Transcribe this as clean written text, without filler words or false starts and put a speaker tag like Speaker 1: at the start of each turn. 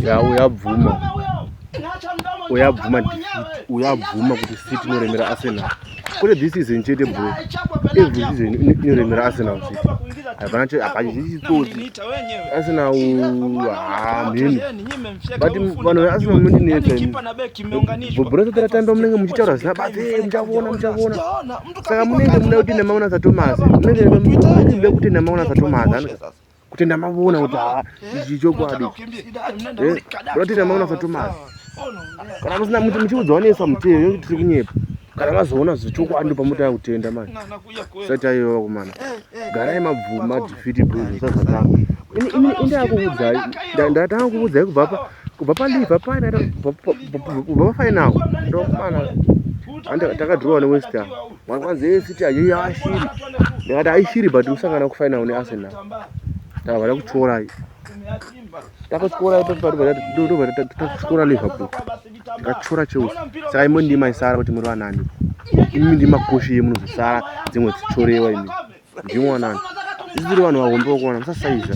Speaker 1: Ya uyavuma kuti City inoremera Arsenal. Kule this is chete bro. Every season inoremera Arsenal City. Apachiti tsotsi. Arsenal mimi. But vanhu Arsenal mundinetsa. Bro tatamba munenge muchitaura zina basi muchavona. Saka munenge muda kutenda maona za Thomas. Munenge muda kutenda maona za Thomas. Kutenda mavona kuti ichi chokwadi. Bro tenda maona za Thomas. Kana musina muti muchiudzaonesa muteo yokuti tiri kunyepa. Kana mazoona zvichokwadi pamuta kutenda mani. Sataiwa kumana. Garai mabvuma defeat bro zvisazatanga. Ini akuudzai. Ndatanga kuudzai kubva paLiverpool kubva pafinal. Ndokumana. Takadhirowa neWest Ham. Mwanze City ayashiri. Ndakati aishiri but usangana kufinal neArsenal. Tavada kuchora. Takachora takachora Liverpool. Takachora Chelsea. Saka imwe ndima isara kuti muri vanani. Imi ndima koshi yemunhu zvisara dzimwe dzichorewa imi. Ndimwe wanani. Iziri vanhu vahombe kuona musasaiza.